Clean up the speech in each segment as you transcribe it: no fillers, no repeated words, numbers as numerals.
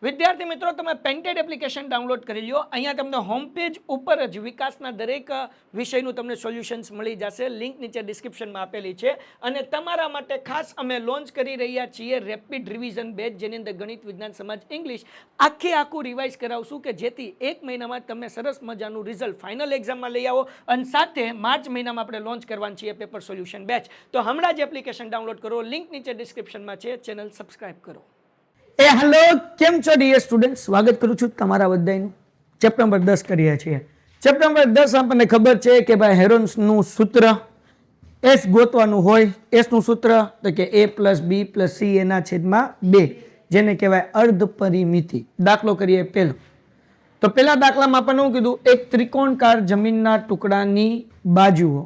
વિદ્યાર્થી મિત્રો, તમે પેન્ટેડ એપ્લિકેશન ડાઉનલોડ કરી લ્યો. અહીંયા તમને હોમ પેજ ઉપર જ વિકાસના દરેક વિષયનું તમને સોલ્યુશન્સ મળી જશે. લિંક નીચે ડિસ્ક્રિપ્શનમાં આપેલી છે. અને તમારા માટે ખાસ અમે લોન્ચ કરી રહ્યા છીએ રેપિડ રિવિઝન બેચ, જેની અંદર ગણિત, વિજ્ઞાન, સમાજ, ઇંગ્લિશ આખું રિવાઇઝ કરાવશું કે જેથી એક મહિનામાં તમે સરસ મજાનું રિઝલ્ટ ફાઇનલ એક્ઝામમાં લઈ આવો. અને સાથે માર્ચ મહિનામાં આપણે લોન્ચ કરવાની છીએ પેપર સોલ્યુશન બેચ. તો હમણાં જ એપ્લિકેશન ડાઉનલોડ કરો. લિંક નીચે ડિસ્ક્રિપ્શનમાં છે. ચેનલ સબસ્ક્રાઇબ કરો. હેલો, કેમ છો ડિયર સ્ટુડન્ટ? સ્વાગત કરું છું તમારા બધાનું. ચેપ્ટર નંબર 10 કરીએ છીએ. ચેપ્ટર નંબર 10 આપણને ખબર છે કે ભાઈ હેરોન્સનું સૂત્ર એસ ગોતવાનું હોય. એસનું સૂત્ર તો કે a + b + c એના છેદમાં 2, જેને કહેવાય અર્ધ પરિમિતિ. દાખલો કરીએ પહેલો. તો પહેલા દાખલામાં આપણને શું કીધું? એક ત્રિકોણકાર જમીનના ટુકડાની બાજુઓ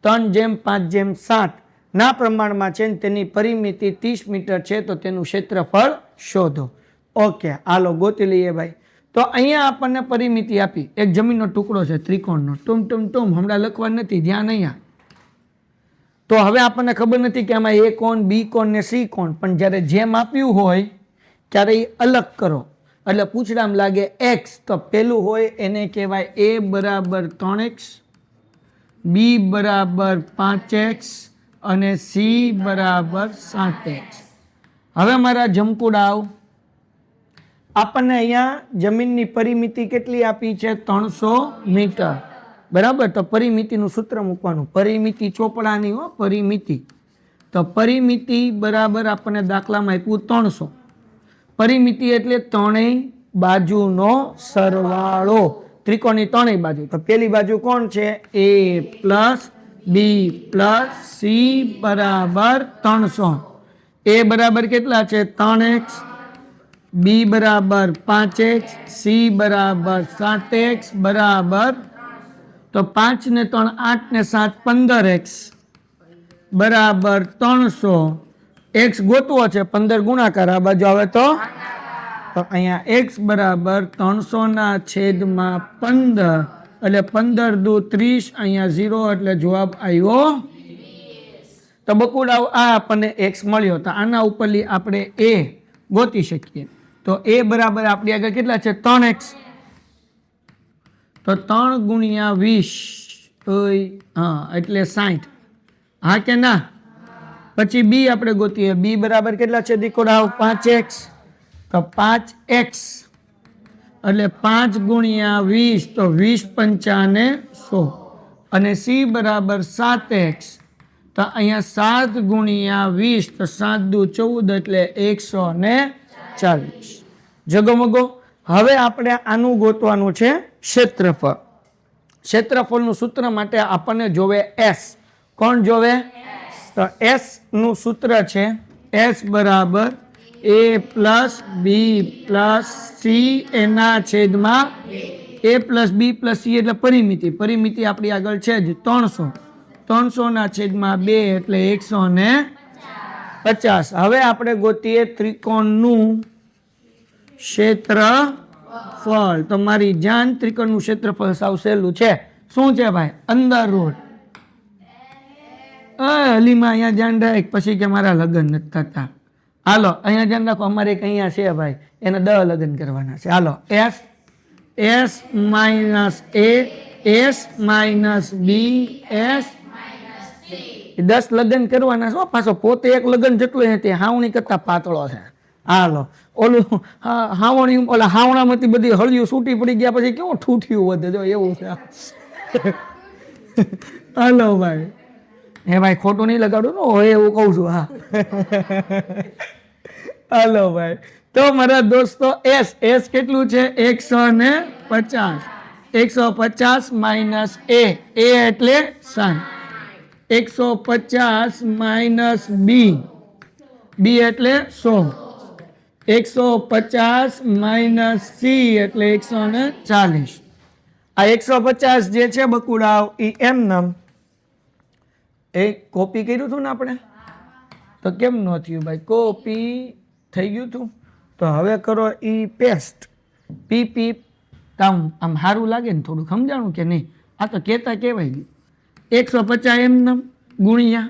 3/5/7 ના પ્રમાણમાં છે, તેની પરિમિતિ 30 મીટર છે, તો તેનું ક્ષેત્રફળ શોધો. ઓકે, હાલો ગોતી લઈએ ભાઈ. તો અહીંયા આપણને પરિમિતિ આપી. એક જમીનનો ટુકડો છે ત્રિકોણનો. ટૂમ હમણાં લખવા નથી, ધ્યાન અહીંયા. તો હવે આપણને ખબર નથી કે આમાં એ કોણ, બી કોણ ને સી કોણ, પણ જ્યારે જેમ આપ્યું હોય ત્યારે એ અલગ કરો એટલે પૂછડામાં લાગે એક્સ. તો પેલું હોય એને કહેવાય a = 3x, b = 5x અને c = 7x. હવે મારા જમકુડાવ, આપણને અહીંયા જમીનની પરિમિતિ કેટલી આપી છે? 300 મીટર. બરાબર. તો પરિમિતિનું સૂત્ર મૂકવાનું. પરિમિતિ ચોપડાની હો, પરિમિતિ. તો પરિમિતિ બરાબર આપણને દાખલામાં આપ્યું 300. પરિમિતિ એટલે ત્રણેય બાજુનો સરવાળો. ત્રિકોણની ત્રણેય બાજુ. તો પેલી બાજુ કોણ છે? a + b + c = 300. a બરાબર કેટલા છે? 3x, b બરાબર 5x, c બરાબર 7x બરાબર, તો 5 ને 3 8 ને 7 15x બરાબર 300. x ગોતવો છે, 15 ગુણાકાર આ બાજુ આવે તો અહીંયા x બરાબર 300 ના છેદમાં 15 એટલે 15 દુ 30, અહીંયા 0 એટલે જવાબ આવ્યો. તો બકુડાવ આ આપણને x મળ્યો. તો આના ઉપરથી આપણે a ગોતી શકીએ. તો a બરાબર આપણી આગળ કેટલા છે? 3x. તો 3 × 20 હા એટલે 60. હા કે ના? પછી b આપણે ગોતીએ. b બરાબર કેટલા છે દીકોડાવ? 5x. તો 5x એટલે 5 × 20 તો 20 × 5 = 100. અને c બરાબર 7x. તો અહીંયા 7 × 20 તો 7 દુ 14 એટલે 140. જગમગો. હવે આપણે આનું ગોતવાનું છે ક્ષેત્રફળ. ક્ષેત્રફળનું સૂત્ર માટે આપણને જોવે s. કોણ જોવે? તો s નું સૂત્ર છે s બરાબર a + b + c એના છેદમાં a + b + c એટલે પરિમિતિ. પરિમિતિ આપણી આગળ છે જ 300. 300 ના છેદમાં 2 એટલે 150. હવે આપણે ગોતીએ ત્રિકોણનું ક્ષેત્રફળ. તો મારી જાન, ત્રિકોણનું ક્ષેત્રફળ સાવ સહેલું છે. શું છે ભાઈ? √ હલીમાં અહીંયા ધ્યાન રાખ, પછી કે મારા લગ્ન નથી થતા. હાલો અહીંયા ધ્યાન રાખો, અમારે એક અહીંયા છે ભાઈ, એને 10 લગ્ન કરવાના છે. હાલો s - a s - b s 10 લગ્ન કરવાના છે. પાછો પોતે એક લગ્ન જેટલું તે હાવણી કરતા પાતળો છે. હાલો ઓલું હાવણી, ઓલા હાવણામાંથી બધી હળિયું છૂટી પડી ગયા પછી કેવું ઠૂઠિયું વધે, જો એવું છે. હાલો ભાઈ, હે ભાઈ ખોટું નહીં લગાડું ને, હોય એવું કહું છું. હા હાલો ભાઈ. તો મારા દોસ્તો s કેટલું છે? 150. 150 - a એટલે 60. 150 - b એટલે 100. 150 - c એટલે 140. આ 150 જે છે બકુડાવ એ એમનેમ કોપી કર્યું હતું ને આપણે, તો કેમ ન થયું ભાઈ? કોપી થઈ ગયું હતું. તો હવે કરો પેસ્ટ. પી આમ સારું લાગે ને થોડું, સમજાણું કે નહીં? આ તો કહેતા કહેવાય ગયું. 150 એમનેમ ગુણ્યા.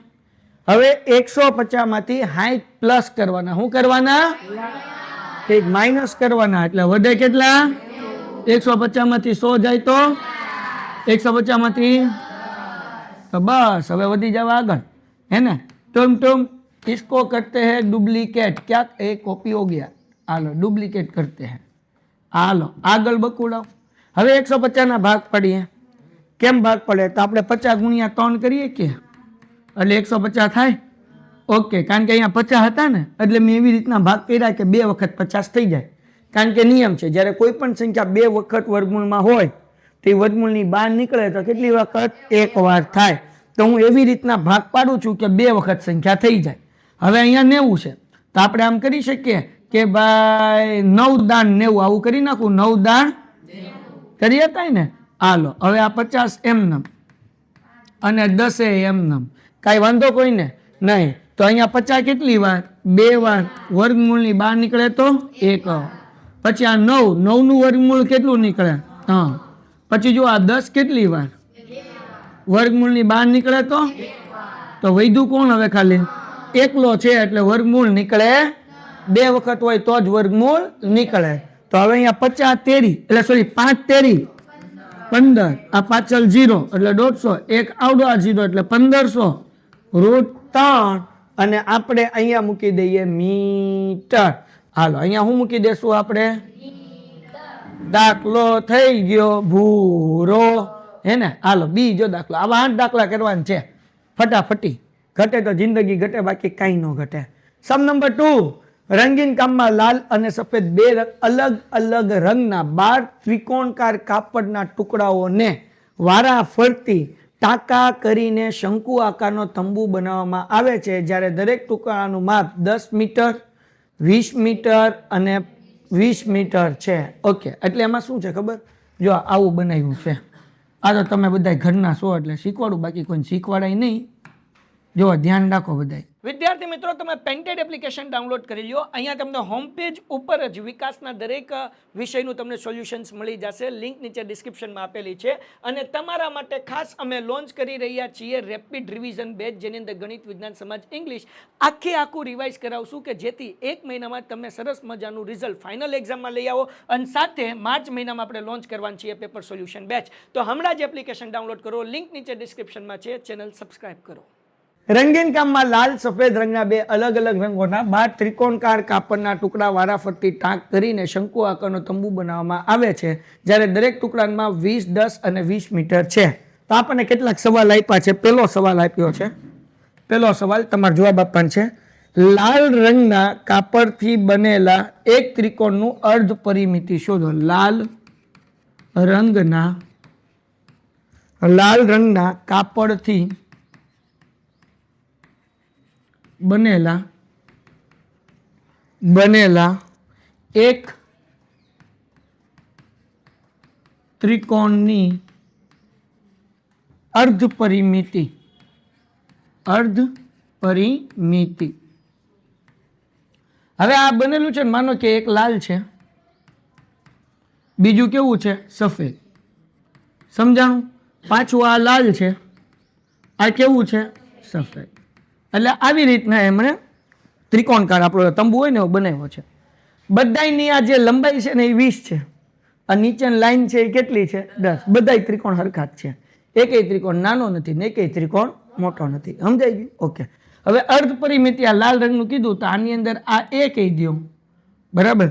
હવે 150 માંથી 60 પ્લસ કરવાના. શું કરવાના? ઠીક, માઇનસ કરવાના એટલે વધે કેટલા? 150 માંથી 100 જાય તો 150 માંથી तो बस હવે વધી જાવ આગળ है ना। तुम इसको करते हैं डुप्लीकेट, क्या एक कॉपी हो गया, हालो डुप्लीकेट करते हैं, हालो આગળ બકુડાવ। હવે 150 ના ભાગ પાડીએ, કેમ ભાગ પડે તો આપણે 50 ગુણ્યા 3 કરીએ કે એટલે 150 થાય। ઓકે, કારણ કે અહીંયા 50 હતા ને એટલે મેં એવી રીતના ભાગ કર્યા કે 2 વખત 50 થઈ જાય, કારણ કે નિયમ છે જ્યારે કોઈ પણ સંખ્યા 2 વખત વર્ગમૂળમાં હોય તે વર્ગમૂળની બહાર નીકળે તો કેટલી વખત? એક વાર થાય। તો હું એવી રીતના ભાગ પાડું છું કે 2 વખત સંખ્યા થઈ જાય। હવે અહીંયા 90 છે તો આપણે આમ કરી શકીએ કે ભાઈ 9 દાણ 90 આવું કરી નાખું, 9 દાણ કરી શકાય ને। હાલો હવે આ 50 એમનેમ અને 10 એમનેમ, કાંઈ વાંધો કોઈને નહીં। તો અહીંયા 50 કેટલી વાર? 2 વાર, વર્ગમૂળની બહાર નીકળે તો 1 વાર, પછી આ 9 નું વર્ગમૂળ કેટલું નીકળે? 3, પછી જો આ 10 કેટલી વાર વર્ગમૂળની બહાર નીકળે તો વૈધું કોણ? હવે ખાલી એકલો છે એટલે વર્ગમૂળ નીકળે 2 વખત હોય તો જ વર્ગમૂળ નીકળે। તો હવે અહીંયા 50 તેરી એટલે સોરી 5 તેરી 15, આ પાછળ 0 એટલે 150, એક આવડો આ 0 એટલે 1500 √3 અને આપણે અહીંયા મૂકી દઈએ મીટર। હાલો અહીંયા શું મૂકી દેશું આપણે? દાખલો થઈ ગયો ભૂરો, હે ને। હાલો બીજો દાખલો, આવા 8 દાખલા કરવાના છે ફટાફટી, ઘટે તો જિંદગી ઘટે, બાકી કાંઈ ન ઘટે। સમ નંબર 2, રંગીન કામમાં લાલ અને સફેદ 2 અલગ અલગ રંગના 12 ત્રિકોણાકાર કાપડના ટુકડાઓને વારા ફરતી ટાંકા કરીને શંકુ આકારનો તંબુ બનાવવામાં આવે છે, જ્યારે દરેક ટુકડાનું માપ 10 મીટર 20 મીટર અને 20 મીટર છે। ઓકે, એટલે એમાં શું છે ખબર? જો આવું બનાવ્યું છે, આ તો તમે બધા ઘરના છો એટલે શીખવાડું, બાકી કોઈને શીખવાડાય નહીં। જો ધ્યાન રાખો બધાય। વિદ્યાર્થી મિત્રો, તમે પેન્ટેડ એપ્લિકેશન ડાઉનલોડ કરી લો। અહીંયા તમને હોમ પેજ ઉપર જ વિકાસના દરેક વિષયનું તમને સોલ્યુશન્સ મળી જશે, લિંક નીચે ડિસ્ક્રિપ્શનમાં આપેલી છે। અને તમારા માટે ખાસ અમે લોન્ચ કરી રહ્યા છીએ રેપિડ રિવિઝન બેચ, જેની અંદર ગણિત, વિજ્ઞાન, સમાજ, ઇંગ્લિશ આખું રિવાઇઝ કરાવશું કે જેથી 1 મહિનામાં તમે સરસ મજાનું રિઝલ્ટ ફાઇનલ એક્ઝામમાં લઈ આવો। અને સાથે માર્ચ મહિનામાં આપણે લોન્ચ કરવાનું છીએ પેપર સોલ્યુશન બેચ। તો હમણાં જ એપ્લિકેશન ડાઉનલોડ કરો, લિંક નીચે ડિસ્ક્રિપ્શનમાં છે, ચેનલ સબસ્ક્રાઇબ કરો। રંગીન કામમાં લાલ સફેદ રંગના 2 અલગ અલગ રંગોના 12 ત્રિકોણાકાર કાપડના ટુકડા વારાફરતી ટાંક કરીને શંકુ આકારનો તંબુ બનાવવામાં આવે છે, જ્યારે દરેક ટુકડામાં 20, 10 અને 20 મીટર છે। તો આપણને કેટલાક સવાલ આપ્યા છે। પહેલો સવાલ આપ્યો છે, પહેલો સવાલ તમારે જવાબ આપવાનો છે। લાલ રંગના કાપડથી બનેલા એક ત્રિકોણનું અર્ધ પરિમિતિ શોધો। લાલ રંગના કાપડથી બનેલા એક ત્રિકોણની અર્ધ પરિમિતિ। હવે આ બનેલું છે, માનો કે એક લાલ છે, બીજું કેવું છે? સફેદ। સમજાણું? પાછું આ લાલ છે, આ કેવું છે? સફેદ। એટલે આવી રીતના એમણે ત્રિકોણકાર આપણો તંબુ હોય ને એવો બનાવ્યો છે। બધાની આ જે લંબાઈ છે ને એ 20 છે, આ નીચેની લાઈન છે એ કેટલી છે? 10। બધાય ત્રિકોણ હરખા જ છે, એકેય ત્રિકોણ નાનો નથી ને એકેય ત્રિકોણ મોટો નથી। સમજાઈ ગયું? ઓકે, હવે અર્ધ પરિમિતિ આ લાલ રંગનું કીધું તો આની અંદર આ એ કહી દો, બરાબર?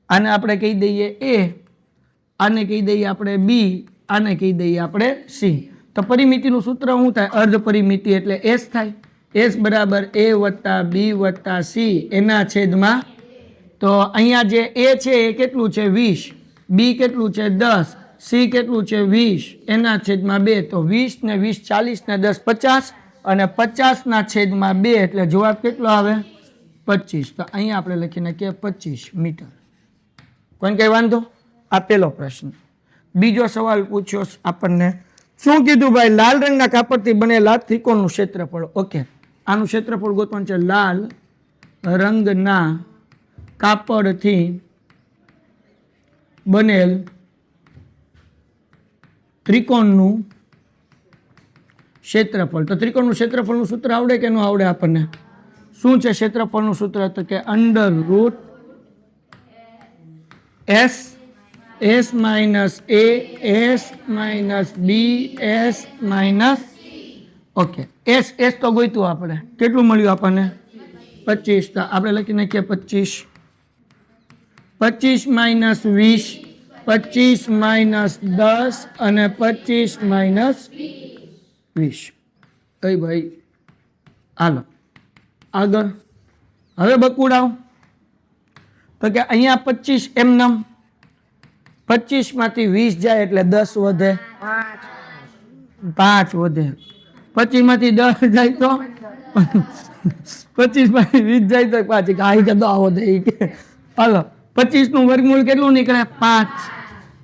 આને આપણે કહી દઈએ એ, આને કહી દઈએ આપણે બી, આને કહી દઈએ આપણે સી। તો પરિમિતિનું સૂત્ર શું થાય? અર્ધ પરિમિતિ એટલે એસ થાય। એસ બરાબર એ વત્તા બી વત્તા સી એના છેદમાં, તો અહીંયા જે એ છે એ કેટલું છે? 20, બી કેટલું છે? 10, સી કેટલું છે? 20 એના છેદમાં 2, તો 20 ને 20 40 ને 10 50 અને 50 ના છેદમાં 2 એટલે જવાબ કેટલો આવે? 25। તો અહીંયા આપણે લખી નાખીએ 25 મીટર। કોઈને કઈ વાંધો? આ પહેલો પ્રશ્ન। બીજો સવાલ પૂછ્યો આપણને, શું કીધું ભાઈ? લાલ રંગના કાપડથી બનેલા ત્રિકોણનું ક્ષેત્રફળ। ઓકે, આનું ક્ષેત્રફળ ગોતવાનું છે। લાલ રંગના કાપડથી બનેલ ત્રિકોણનું ક્ષેત્રફળ। તો ત્રિકોણનું ક્ષેત્રફળનું સૂત્ર આવડે કે ન આવડે આપણને? શું છે ક્ષેત્રફળનું સૂત્ર? તો કે √, s s minus a s minus b s minus okay s s તો ગોઈતું આપણે કેટલું મળ્યું આપણને 25 તો આપણે લખી નાખીએ 25 25 માઇનસ 20 25 માઇનસ 10 અને 25 માઇનસ 20 કઈ ભાઈ હાલો આગળ હવે બકુડાવ તો કે અહીંયા 25 એમનેમ 25 માંથી 20 જાય એટલે 10 વધે 5 વધે 25 માંથી 10 જાય તો 25 માંથી 20 જાય તો પાછી કાંઈ કે દો વધે હાલો 25 નું વર્ગમૂળ કેટલું નીકળે 5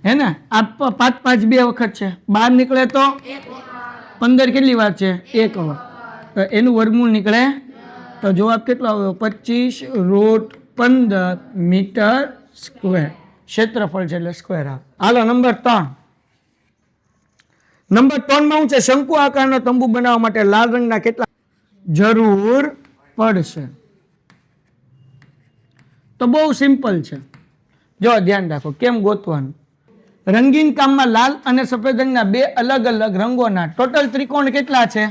હે ને આ 5 5 2 વખત છે 12 નીકળે તો 15 કેટલી વાર છે 1 વાર તો એનું વર્ગમૂળ નીકળે તો જવાબ કેટલો આવ્યો 25√15 મીટર સ્ક્વેર ક્ષેત્રફળ છે એટલે સ્ક્વેર આવે હાલો નંબર 3 નંબર 3 માં શું છે શંકુ આકારનો તંબુ બનાવવા માટે લાલ રંગના કેટલા જરૂર પડશે તો બહુ સિમ્પલ છે જો ધ્યાન રાખો કેમ ગોતવાનું રંગીન કામમાં લાલ અને સફેદ રંગના બે અલગ અલગ રંગોના ટોટલ ત્રિકોણ કેટલા છે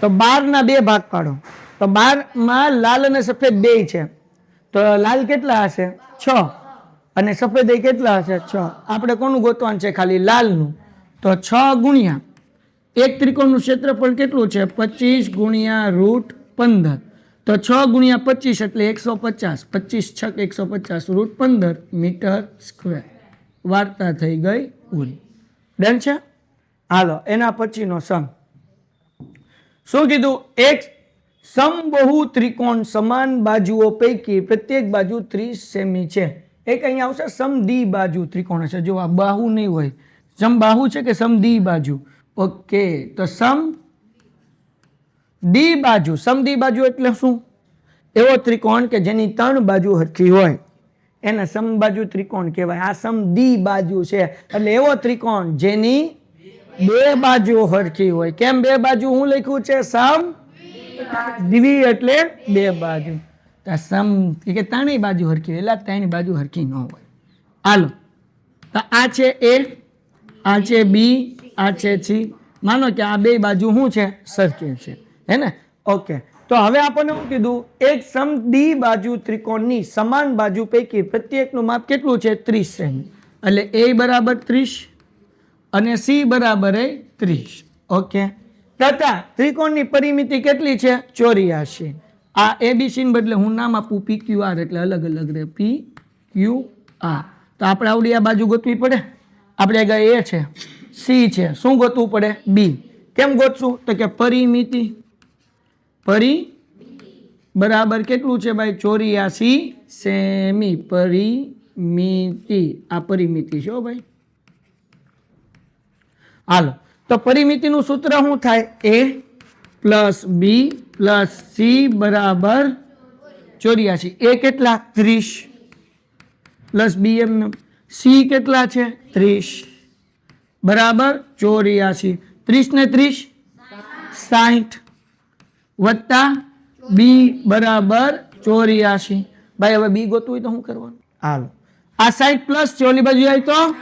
તો 12 ના 2 ભાગ પાડો તો 12 માં લાલ અને સફેદ બે છે તો લાલ કેટલા હશે 6 અને સફેદ એ કેટલા હશે 6 આપણે કોનું ગોતવાનું છે ખાલી લાલનું તો 6 ગુણ્યા એક ત્રિકોણનું ક્ષેત્રફળ કેટલું છે 25 ગુણ્યા √15 તો 6 ગુણ્યા 25 એટલે 150 25 છક 150 √15 મીટર સ્ક્વેર વાર્તા થઈ ગઈ પૂરી ડન છે હાલો એના પછીનો સમ શું કીધું એક સમબહુ ત્રિકોણ સમાન બાજુઓ પૈકી પ્રત્યેક બાજુ 30 સેમી છે એક અહીંયા આવશે સમદી બાજુ ત્રિકોણ હશે જો આ બાહુ નહીં હોય સમબાહુ છે કે સમદી બાજુ ઓકે તો સમદી બાજુ એટલે શું એવો ત્રિકોણ કે જેની 3 બાજુ હરખી હોય એને સમબાજુ ત્રિકોણ કહેવાય આ સમદી બાજુ છે એટલે એવો ત્રિકોણ જેની 2 બાજુ હરખી હોય કેમ 2 બાજુ હું લખ્યું છે સમ દ્વિ એટલે 2 બાજુ સમ કે ત્રણેય બાજુ હરખી એટલે 3 બાજુ હરખી ન હોય હાલો તો આ છે એ આ છે બી આ છે સી માનો કે આ 2 બાજુ શું છે સરખી છે હે ને ઓકે તો હવે આપણને શું કીધું એક સમદી બાજુ ત્રિકોણની સમાન બાજુ પૈકી પ્રત્યેકનું માપ કેટલું છે 30 સેમી એટલે એ બરાબર 30 અને સી બરાબર 30 ઓકે તથા ત્રિકોણની પરિમિતિ કેટલી છે 84 આ એબીસી ને બદલે હું નામ આપું PQR એટલે અલગ અલગ રહે PQR તો આપણે આવડી આ બાજુ ગોતવી પડે આપણે આગળ એ છે સી છે શું ગોતવું પડે બી કેમ ગોતશું તો કે પરિમિતિ બરાબર કેટલું છે ભાઈ 84 સેમી પરિમિતિ આ પરિમિતિ છે ભાઈ હાલો તો પરિમિતિનું સૂત્ર શું થાય a plus B plus C બરાબર 84 એ કેટલા 30 પ્લસ બી એમ સી કેટલા છે 30 બરાબર 84 30 ને 30 60 વત્તા બી બરાબર 84 ભાઈ હવે બી ગોતવું હોય તો શું કરવાનું હાલો આ 60 પ્લસ છે ઓલી બાજુ જાય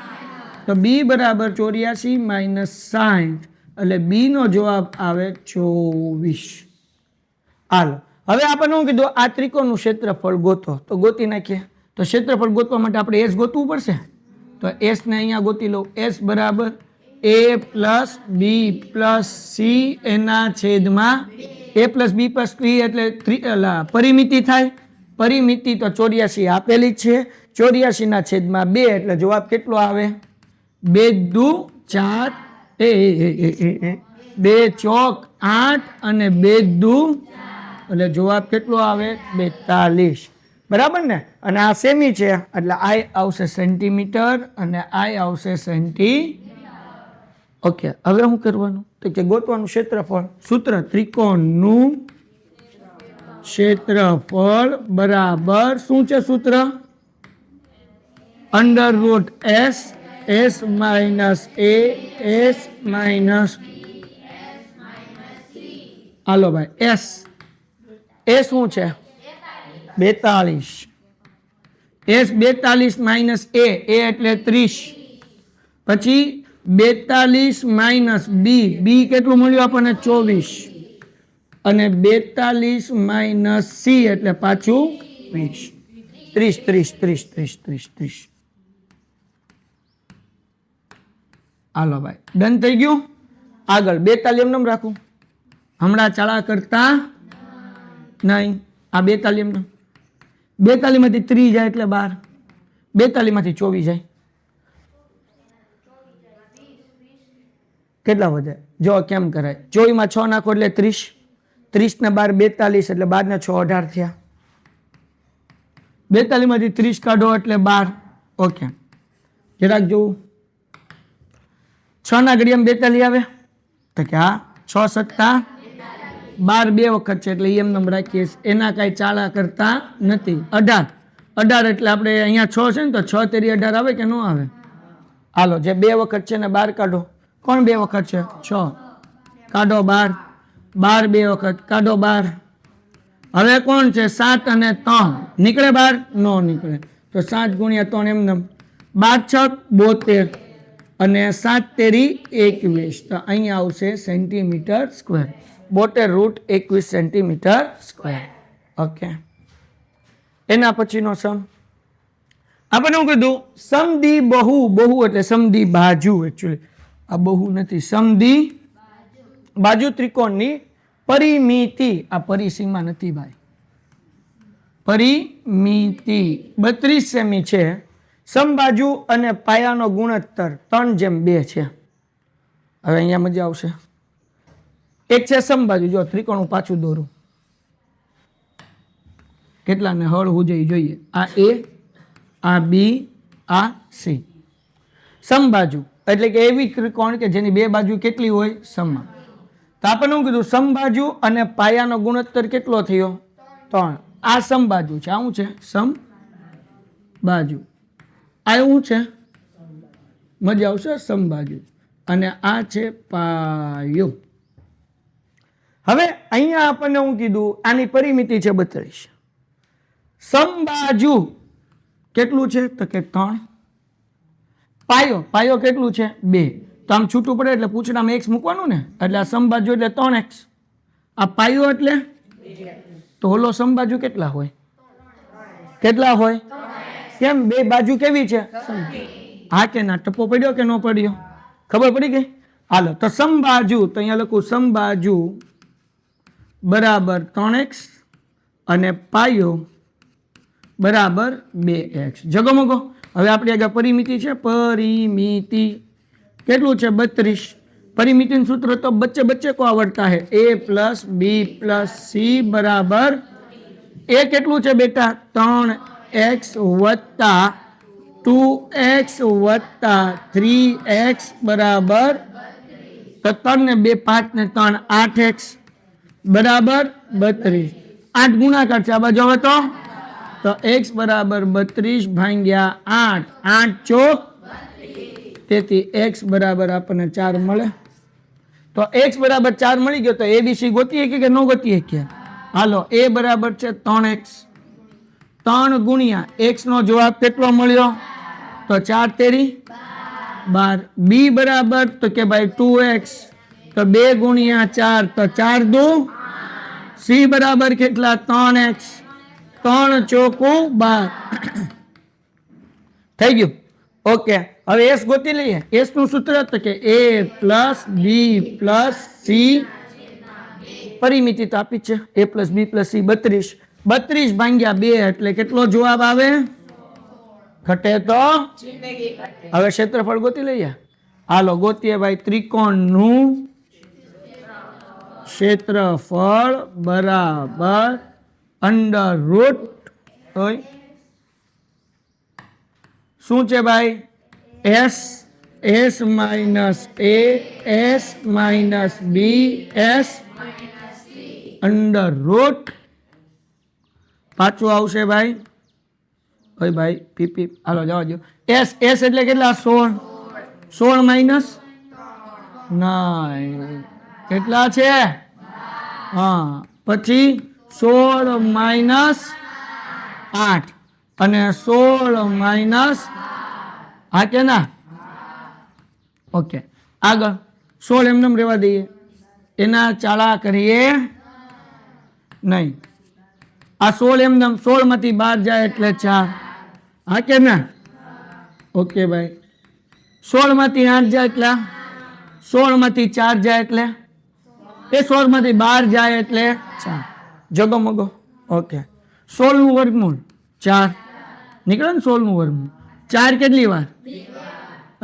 તો બી બરાબર 84 માઇનસ 60 એટલે બી નો જવાબ આવે 24 હાલો હવે આપણને શું કીધું આ ત્રિકોણનું ક્ષેત્રફળ ગોતો તો ગોતી નાખીએ તો ક્ષેત્રફળ ગોતવા માટે આપણે એસ ગોતવું પડશે તો એસ ને અહીંયા ગોતી લો એસ બરાબર એ પ્લસ બી પ્લસ સી એના છેદમાં એ પ્લસ બી પ્લસ સી એટલે પરિમિતિ થાય પરિમિતિ તો 84 આપેલી જ છે 84 ના છેદમાં 2 એટલે જવાબ કેટલો આવે 2 દુ 4 2 ચોક 8 અને 2 દુ એટલે જવાબ કેટલો આવે 42 બરાબર ને અને આ સેમી છે એટલે આઈ આવશે સેન્ટીમીટર અને આઈ આવશે સેન્ટી ઓકે હવે શું કરવાનું તો કે ગોતવાનું ક્ષેત્રફળ સૂત્ર ત્રિકોણનું ક્ષેત્રફળ બરાબર શું છે સૂત્ર √s s માઇનસ એ s માઇનસ હાલો ભાઈ એસ એ શું છે 42 એસ 42 માઇનસ એ એટલે 30, પછી 42 માઇનસ બી કેટલું મળ્યું આપણને 24, અને 42 માઇનસ સી એટલે પાછું 20, 30. હાલો ભાઈ ડન થઈ ગયું. આગળ 42 એમ રાખું, હમણાં ચાળા કરતા નહીં. આ 42 એમ, 42 માંથી 30 જાય એટલે 12, 42 માંથી 24 જાય, કેટલા વધે? જો કેમ કરાય, 24 માં 6 નાખો એટલે 30, 30 ને 12 42 એટલે 12 ને 6 18 થયા, 42 માંથી 30 કાઢો એટલે 12. ઓકે, જરાક જોવું, 6 ના ઘડિયામાં 42 આવે તો કે હા, 6 સત્તા 12 બે વખત છે એટલે એમ નંબર રાખીએ, એના કાંઈ ચાળા કરતા નથી. 18 એટલે આપણે અહીંયા 6 છે ને તો 6 તેરી 18 આવે કે ન આવે? હાલો, જે બે વખત છે ને 12 કાઢો. કોણ બે વખત છે? 6 કાઢો 12, 12 બે વખત કાઢો 12. હવે કોણ છે? 7 અને 3 નીકળે 12? નો નીકળે. તો 7 ગુણ્યા 3 એમને 12 6 72 અને 7 તેરી 21, તો અહીંયા આવશે centimetre square. 72 √21 centimetre square. Okay, એના પછીનો સમ આપણે શું કીધું? સમદી બહુ, બહુ એટલે સમદી બાજુ, એકચ્યુઅલી આ બહુ નથી, સમદી બાજુ ત્રિકોણની પરિમિતિ, આ પરિસીમા નથી ભાઈ, પરિમિતિ 32 સેમી છે. સમબાજુ અને પાયાનો ગુણોત્તર 3:2 છે. હવે અહીંયા મજા આવશે. એક છે સમબાજુ, જો ત્રિકોણ હું પાછું દોરું, કેટલાને હળ હોજઈ જોઈએ. આ એ, આ બી, આ સી. સમબાજુ એટલે કે એવી ત્રિકોણ કે જેની બે બાજુ કેટલી હોય? સમાન. તો આપણે શું કીધું? સમબાજુ અને પાયાનો ગુણોત્તર કેટલો થયો? 3. આ સમબાજુ છે, આ શું છે? સમબાજુ. આ એવું છે, મજા આવશે, સમબાજુ. અને આ છે પાયો. હવે અહીંયા આપણને હું કીધું? આની પરિમિતિ છે 32. સમબાજુ કેટલું છે? તો કે 3. પાયો કેટલું છે? 2. તો આમ છૂટું પડે એટલે પૂછડામાં x મૂકવાનું ને, એટલે આ સમબાજુ એટલે 3x. આ પાયો એટલે તો ઓલો સમબાજુ કેટલા હોય? કેટલા હોય? કેમ? બે બાજુ કેવી છે? હા કે ના? ટપ્પો પડ્યો કે ન પડ્યો? ખબર પડી ગઈ? હાલો, તો સમબાજુ, તો અહીંયા લખું સમબાજુ બરાબર 3x અને પાયો બરાબર 2x. જગમગો. હવે આપણી આગળ પરિમિતિ છે, પરિમિતિ કેટલું છે? 32. પરિમિતિનું સૂત્ર તો બચ્ચે કો આવડતા હે, a plus B plus C બરાબર એ કેટલું છે બેટા? 3x વત્તા 2x વત્તા 3x બરાબર, તો 3 ને 2 5 ને 3 8x બરાબર 32. 8 ગુણાકાર છે આ બાજુ. હવે તો x બરાબર 32 ભાગ્યા 8, 8 ચોક, તેથી x બરાબર આપણને 4 મળે. તો x બરાબર 4 મળી ગયો. તો એબીસી ગોતીએ કે ન ગોતીએ કે? હાલો, a બરાબર છે 3x, 3 ગુણ્યા x નો જવાબ કેટલો મળ્યો? તો 4 તેરી 12. b બરાબર તો કે ભાઈ 2x, તો 2 ગુણ્યા 4 તો 4 દુ. c બરાબર કેટલા? 3x, 3 ચોકું 12. થઈ ગયું. ઓકે, હવે s ગોતી લઈએ. s નું સૂત્ર તો કે a plus B plus c, પરિમિતિ તો આપી છે, a plus B plus c 32. 32 ભાગ્યા 2 એટલે કેટલો જવાબ આવે? ઘટે તો હવે ક્ષેત્રફળ ગોતી લઈએ. હાલો ગોતીએ ભાઈ. ત્રિકોણનું ક્ષેત્રફળ બરાબર અંડર રૂટ શું છે ભાઈ? s minus a s minus B s under root, પાછું આવશે ભાઈ. ઓય ભાઈ પીપી, હાલો જવા દો. s એટલે કેટલા? 16. 16 માઇનસ 9 કેટલા છે? હા, પછી 16 માઇનસ 8, અને 16 માઇનસ હા કે ના? ઓકે, આગળ 16 એમને રહેવા દઈએ, એના ચાળા કરીએ નહીં. આ 16 એમને 16 માંથી 12 જાય એટલે 4 હા કે ના? ઓકે ભાઈ, 16 માંથી 8 જાય એટલે 16 માંથી 4 જાય એટલે એ 16 માંથી 12 જાય એટલે 4 જગો મગો. ઓકે, 16 નું વર્ગમૂળ 4 નીકળે ને, 16 નું વર્ગમૂળ 4 કેટલી વાર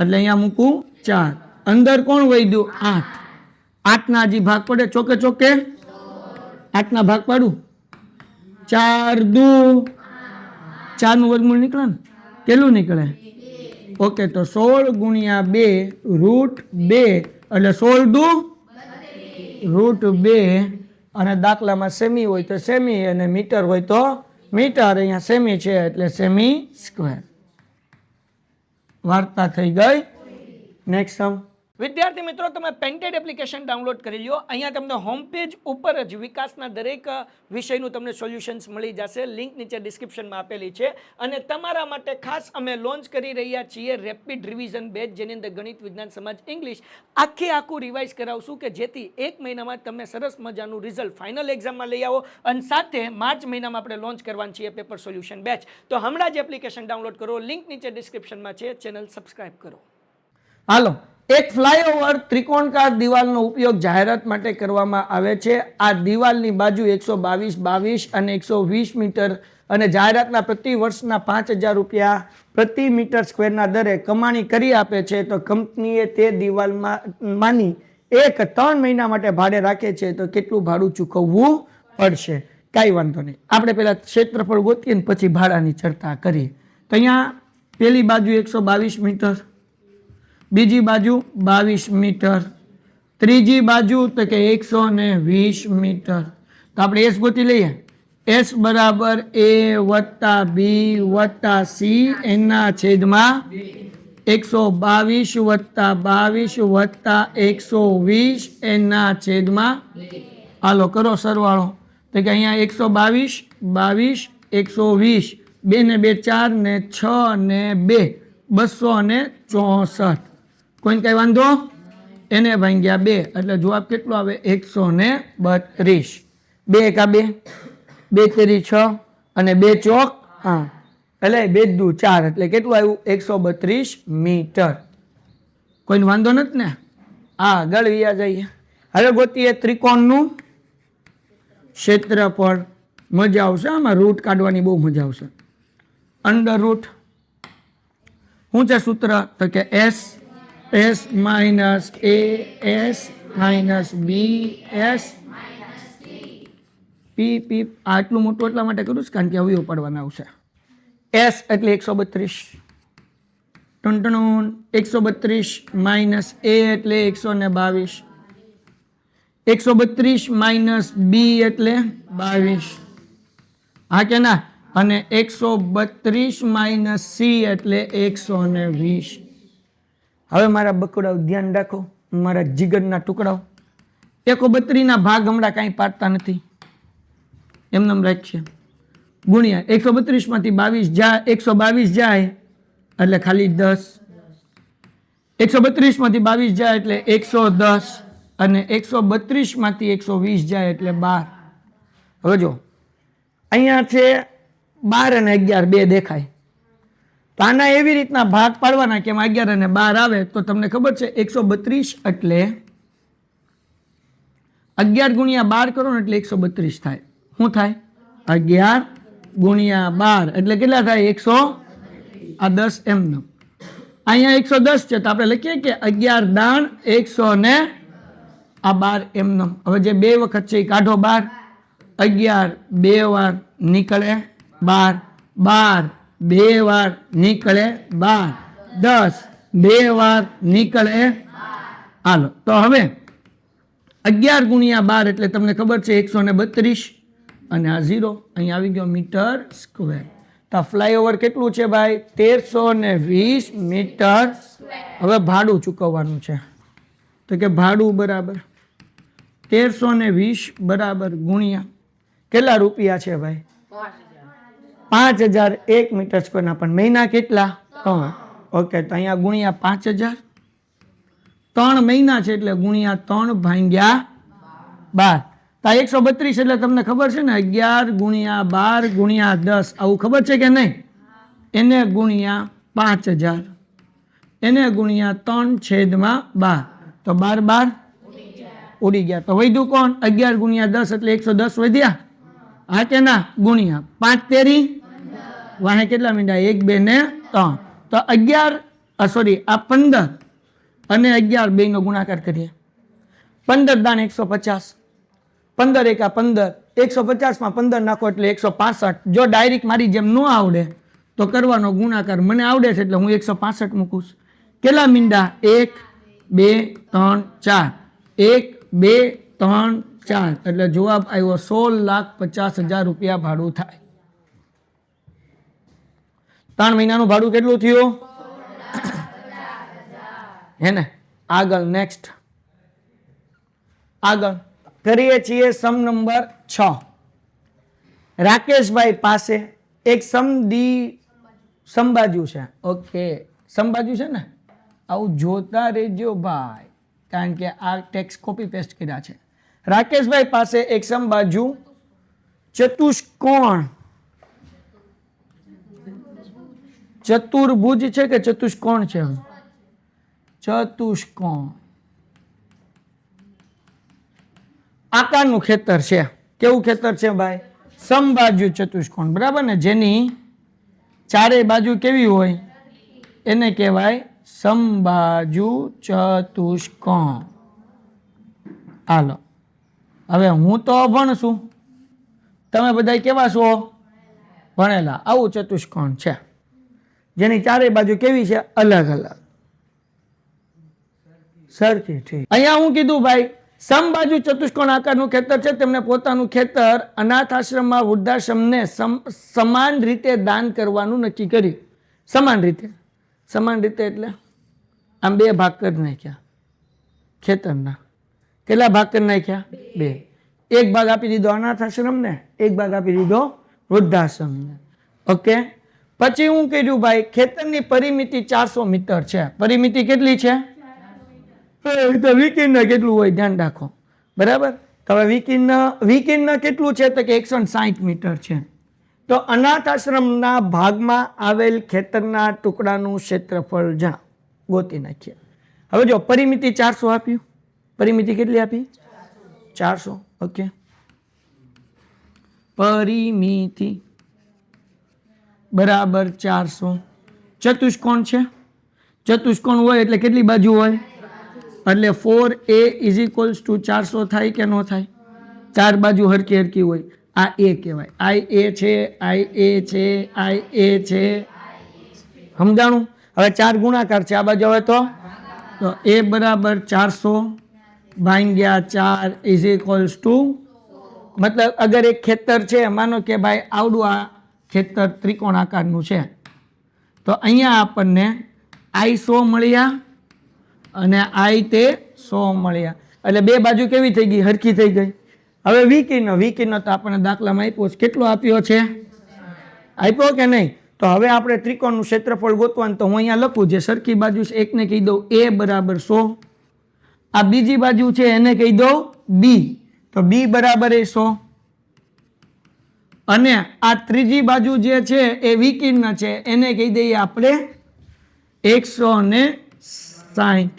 એટલે અહીંયા મૂકું 4. અંદર કોણ વૈદ્યું 8. 8 ના હજી ભાગ પડે ચોકે ચોકે 8 ના ભાગ પાડું 4 દુ 4 નું વર્ગમૂળ નીકળે ને, કેટલું નીકળે? ઓકે, તો 16 ગુણ્યા 2 રૂટ 2 એટલે 16 દુ રૂટ 2. અને દાખલામાં સેમી હોય તો સેમી અને મીટર હોય તો મીટર. અહીંયા સેમી છે એટલે સેમી સ્ક્વેર. વાર્તા થઈ ગઈ. નેક્સ્ટ સમ. વિદ્યાર્થી મિત્રો, તમે પેન્ટેડ એપ્લિકેશન ડાઉનલોડ કરી લો. અહીંયા તમને હોમ પેજ ઉપર જ વિકાસના દરેક વિષયનું તમને સોલ્યુશન્સ મળી જશે. લિંક નીચે ડિસ્ક્રિપ્શનમાં આપેલી છે. અને તમારા માટે ખાસ અમે લોન્ચ કરી રહ્યા છીએ રેપિડ રિવિઝન બેચ, જેની અંદર ગણિત, વિજ્ઞાન, સમાજ, ઇંગ્લિશ આખું રિવાઇઝ કરાવશું કે જેથી 1 મહિનામાં તમે સરસ મજાનું રિઝલ્ટ ફાઇનલ એક્ઝામમાં લઈ આવો. અને સાથે માર્ચ મહિનામાં આપણે લોન્ચ કરવાનું છીએ પેપર સોલ્યુશન બેચ. તો હમણાં જ એપ્લિકેશન ડાઉનલોડ કરો. લિંક નીચે ડિસ્ક્રિપ્શનમાં છે. ચેનલ સબસ્ક્રાઇબ કરો. હાલો, એક ફ્લાયઓવર ત્રિકોણકાર દિવાલનો ઉપયોગ જાહેરાત માટે કરવામાં આવે છે. આ દિવાલની બાજુ 122, 22 અને 120 મીટર અને જાહેરાતના પ્રતિ વર્ષના 5,000 રૂપિયા પ્રતિ મીટર સ્ક્વેરના દરે કમાણી કરી આપે છે. તો કંપનીએ તે દિવાલમાંની 3 મહિના માટે ભાડે રાખે છે. તો કેટલું ભાડું ચૂકવવું પડશે? કાંઈ વાંધો નહીં, આપણે પહેલા ક્ષેત્રફળ ગોતીએ ને પછી ભાડાની ચર્ચા કરીએ. તો અહીંયા પેલી બાજુ 122 મીટર, બીજી બાજુ 22 મીટર, ત્રીજી બાજુ તો કે 120 મીટર. તો આપણે એસ ગોતી લઈએ. એસ બરાબર એ વત્તા બી વત્તા સી એના છેદમાં 122 વત્તા 22 વત્તા 120 એના છેદમાં. હાલો કરો સરવાળો. તો કે અહીંયા 122, 22, 120, 2 ને 2 4 ને 6 ને 2 264. કોઈને કઈ વાંધો? એને ભાંગ્યા 2 એટલે જવાબ કેટલો આવે? 132. 2 એકા 2, 2 તેરી 6 અને 2 ચોક 8 એટલે 2 દુ 4 એટલે કેટલું આવ્યું? 132 મીટર. કોઈને વાંધો નથી ને? આગળ વ્યા જઈએ. હવે ગોતીએ ત્રિકોણનું ક્ષેત્રફળ. મજા આવશે આમાં, રૂટ કાઢવાની બહુ મજા આવશે. અંડર રૂટ શું છે સૂત્ર? તો કે s minus a s minus b s p. આટલું મોટું એટલા માટે કરું છું કારણ કે અવયવ પાડવાના આવશે. એસ એટલે 132 ટુનટુન 132 માઇનસ એ એટલે 122, 132 માઇનસ બી એટલે 22 હા કે ના? અને 132 માઇનસ સી એટલે 120. હવે મારા બકડાઓ ધ્યાન રાખો, મારા જીગરના ટુકડાઓ. 132 ના ભાગ હમણાં કાંઈ પાડતા નથી, એમને રાખીએ. ગુણ્યા 132 માંથી 22 જાય, 122 જાય એટલે ખાલી 10. 132 માંથી 22 જાય એટલે 110 અને 132 માંથી 120 જાય એટલે 12. હવે જો અહીંયા છે 12 અને 11 બે દેખાય. તો આના એવી રીતના ભાગ પાડવાના કે એમાં 11 અને 12 આવે. તો તમને ખબર છે 132 એટલે 11 ગુણ્યા 12 કરો ને એટલે 132 થાય. શું થાય? 11 ગુણ્યા 12 એટલે કેટલા થાય? 100. આ 10 એમનો. અહીંયા 110 છે તો આપણે લખીએ કે 11 દાણ 100 ને આ 12 એમનો. હવે જે બે વખત છે એ કાઢો બહાર. 11 બે વાર નીકળે 12, 12 બે વાર નીકળે 12, 10 બે વાર નીકળે. હાલો તો હવે 11 ગુણ્યા 12 એટલે તમને ખબર છે 132 અને આ 0 અહીંયા આવી ગયો મીટર સ્ક્વેર. તો ફ્લાયઓવર કેટલું છે ભાઈ? 1320 મીટર. હવે ભાડું ચૂકવવાનું છે. તો કે ભાડું બરાબર 1320 બરાબર ગુણ્યા કેટલા રૂપિયા છે ભાઈ? 5001 મીટર સ્ક્વેરના. પણ મહિના કેટલા? 3. ઓકે, તો અહીંયા ગુણ્યા 5000, 3 મહિના છે એટલે ગુણ્યા 3 ભાગ્યા 12. તો 132 એટલે તમને ખબર છે ને 11 ગુણ્યા 12 ગુણ્યા 10, આવું ખબર છે કે નહીં? એને ગુણ્યા 5000, એને ગુણ્યા 3/12, તો 12 ઉડી ગયા. તો વધ્યું કોણ? 11 ગુણ્યા 10 એટલે 110 વધ્યા. હા કે ના? ગુણ્યા 5 તેરી વાહે કેટલા મીંડા? 1 2 ને 3. તો 11 આ 15 અને 11 બેનો ગુણાકાર કરીએ. 15 દાન 150, 15 એકા 15, 150 માં 15 નાખો એટલે 165. જો ડાયરેક્ટ મારી જેમ ન આવડે તો કરવાનો ગુણાકાર. મને આવડે છે એટલે હું 165 મૂકું. કેટલા મીંડા? 1 2 3 4, 1 2 3 4 એટલે જવાબ આવ્યો 16,50,000 રૂપિયા ભાડું થાય. 3 મહિનાનું ભાડું કેટલું થયું? હે ને? આગળ નેક્સ્ટ આગળ કરીએ છીએ સમ નંબર 6. રાકેશભાઈ પાસે એક સમબાજુ છે. ઓકે, સમબાજુ છે ને? આવું જોતા રહેજો ભાઈ, કારણ કે આ ટેક્સ્ટ કોપી પેસ્ટ કર્યા છે. રાકેશભાઈ પાસે એક સમબાજુ ચતુષ્કોણ, ચતુર્ભુજ છે કે ચતુષ્કોણ છે? ચતુષ્કોણ આકારનું ખેતર છે. કેવું ખેતર છે ભાઈ? સમબાજુ ચતુષ્કોણ, બરાબર ને? જેની ચારે બાજુ કેવી હોય એને કહેવાય સમબાજુ ચતુષ્કોણ. હાલો, હવે હું તો અભણ છું, તમે બધા કેવા છો? ભણેલા. આવું ચતુષ્કોણ છે જેની ચારે બાજુ કેવી છે? અલગ અલગ, સરખી. ઠીક. અહીંયા હું કીધું ભાઈ, સમબાજુ ચતુષ્કોણ આકારનું ખેતર છે. તેમને પોતાનું ખેતર અનાથ આશ્રમમાં વૃદ્ધાશ્રમને સમાન રીતે દાન કરવાનું નક્કી કર્યું. સમાન રીતે, સમાન રીતે એટલે આમ 2 ભાગ કરી નાખ્યા ખેતરના. કેટલા ભાગ કરી નાખ્યા? 2. એક ભાગ આપી દીધો અનાથ આશ્રમને, એક ભાગ આપી દીધો વૃદ્ધાશ્રમને. ઓકે, પછી હું કર્યું ભાઈ, ખેતરની પરિમિતિ 400 મીટર છે. પરિમિતિ કેટલી છે? તો વિકીર્ણ કેટલું હોય ધ્યાન રાખો, બરાબર? તો હવે વિકીર્ણ કેટલું છે? તો કે 160 મીટર છે. તો અનાથ આશ્રમના ભાગમાં આવેલ ખેતરના ટુકડાનું ક્ષેત્રફળ જા ગોતી નાખીએ. હવે જો પરિમિતિ 400 આપ્યું, પરિમિતિ કેટલી આપી? 400. ઓકે, પરિમિતિ બરાબર 400. ચતુષ્કોણ છે, ચતુષ્કોણ હોય એટલે કેટલી બાજુ હોય? એટલે 4a = 400 થાય કે ન થાય? 4 બાજુ હરકી હરકી હોય. આ a કહેવાય. આ a છે, આ a છે, આ a છે. સમજાણું? હવે 4 ગુણાકાર છે આ બાજુ. હવે તો a બરાબર 400 ભાગ્યા 4 = મતલબ અગર એક ખેતર છે, માનો કે ભાઈ આવડું આ ખેતર ત્રિકોણ આકારનું છે, તો અહીંયા આપણને I 100 મળ્યા અને I તે 100 મળ્યા. એટલે 2 બાજુ કેવી થઈ ગઈ? હરખી થઈ ગઈ. હવે વિકીર્ણ તો આપણને દાખલામાં આપ્યો છે. કેટલો આપ્યો છે? આપ્યો કે નહીં? તો હવે આપણે ત્રિકોણનું ક્ષેત્રફળ ગોતવાનું. તો હું અહીંયા લખું, જે સરખી બાજુ છે એકને કહી દઉં a બરાબર 100, આ બીજી બાજુ છે એને કહી દઉં b, તો b બરાબર 100, અને આ ત્રીજી બાજુ જે છે એ વિકીર્ણ છે એને કહી દઈએ આપણે 160.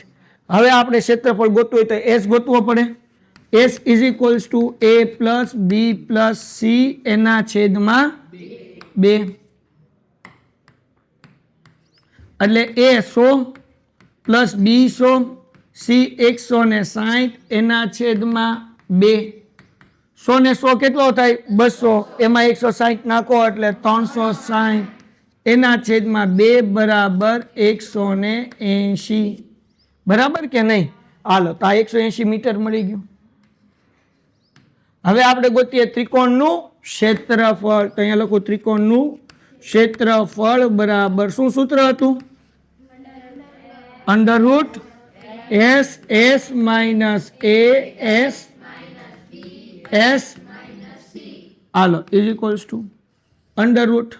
હવે આપણે ક્ષેત્રફળ ગોતવું હોય તો s ગોતવો પડે. s = a + b + c એના છેદમાં 2. એટલે a 100 + b 100 c 160 એના છેદમાં 2. 100 ને 100 કેટલો થાય? 200. એમાં 160 નાખો એટલે 360 એના છેદમાં 2 બરાબર 180. બરાબર કે નહીં? હાલો, તો આ 180 મીટર મળી ગયું. હવે આપણે ગોતીએ ત્રિકોણનું ક્ષેત્રફળ. તો અહીંયા લખું ત્રિકોણનું ક્ષેત્રફળ બરાબર શું સૂત્ર હતું? √s s - a s s hello = under route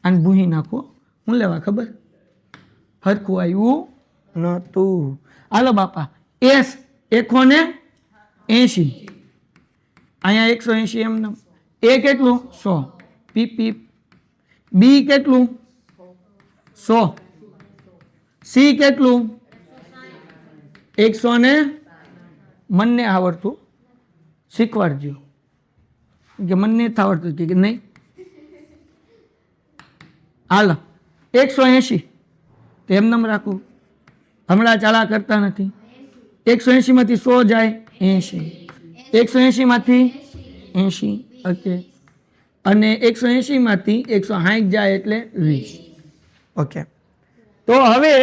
અને ભૂહી નાખો. હું લેવા ખબર હરખું આવ્યું નહોતું. હાલો બાપા એસ 180 અહીંયા 180 એમ એ કેટલું 100 પી બી કેટલું 100 સી કેટલું 100 ને મને આવડતું શીખવાડજો કે મને નથી આવડતું કે નહીં. હાલો 180 તો એમ નામ રાખું હમણાં ચાલા કરતા નથી. 180 માંથી 100 જાય 80 180 માંથી 80 ઓકે અને 180 માંથી 160 જાય એટલે 20 ઓકે. તો હવે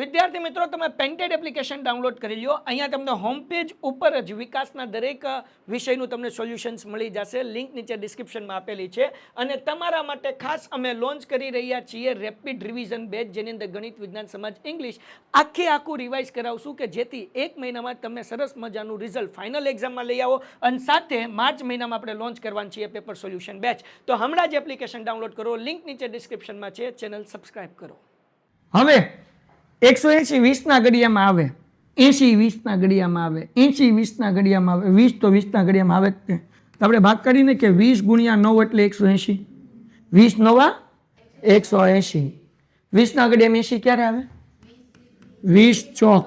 વિદ્યાર્થી મિત્રો તમે પેન્ટેડ એપ્લિકેશન ડાઉનલોડ કરી લો. અહીંયા તમને હોમ પેજ ઉપર જ વિકાસના દરેક વિષયનું તમને સોલ્યુશન્સ મળી જશે. લિંક નીચે ડિસ્ક્રિપ્શનમાં આપેલી છે. અને તમારા માટે ખાસ અમે લોન્ચ કરી રહ્યા છીએ રેપિડ રિવિઝન બેચ, જેની અંદર ગણિત, વિજ્ઞાન, સમાજ, ઇંગ્લિશ આખું રિવાઇઝ કરાવશું કે જેથી 1 મહિનામાં તમે સરસ મજાનું રિઝલ્ટ ફાઇનલ એક્ઝામમાં લઈ આવો. અને સાથે માર્ચ મહિનામાં આપણે લોન્ચ કરવાની છીએ પેપર સોલ્યુશન બેચ. તો હમણાં જ એપ્લિકેશન ડાઉનલોડ કરો. લિંક નીચે ડિસ્ક્રિપ્શનમાં છે. ચેનલ સબસ્ક્રાઇબ કરો. હવે 180 20 ના ઘડિયામાં આવે, 80 20 ના ઘડિયામાં આવે, 80 20 ના ઘડિયામાં આવે, 20 તો 20 ના ઘડિયામાં આવે જ તે. તો આપણે ભાગ કરીને કે 20 ગુણ્યા 9 એટલે 180, 20 9 180, 20 ના ઘડિયામાં 80 ક્યારે આવે 20 ચોક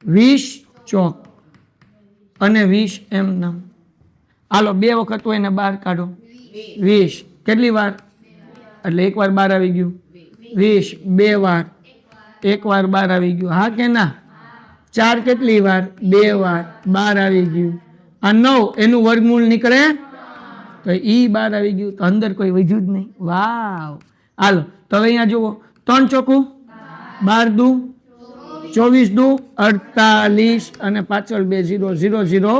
20 ચોક અને 20 એમ નામ. હાલો 2 વખત હોય ને 12 કાઢો 20 કેટલી વાર એટલે એક વાર 12 આવી ગયું 20 2 વાર એક વાર 12 આવી ગયું. હા કે ના 4 કેટલી વાર 2 વાર 12 આવી ગયું. આ 9 એનું વર્ગમૂળ નીકળે તો ઈ 12 આવી ગયું. તો અંદર કોઈ વધ્યું જ નહીં. વાવ. હાલો તો હવે અહીંયા જુઓ 3 ચોકું 12 દુ 24 દુ 48 અને પાછળ 2 0 0 0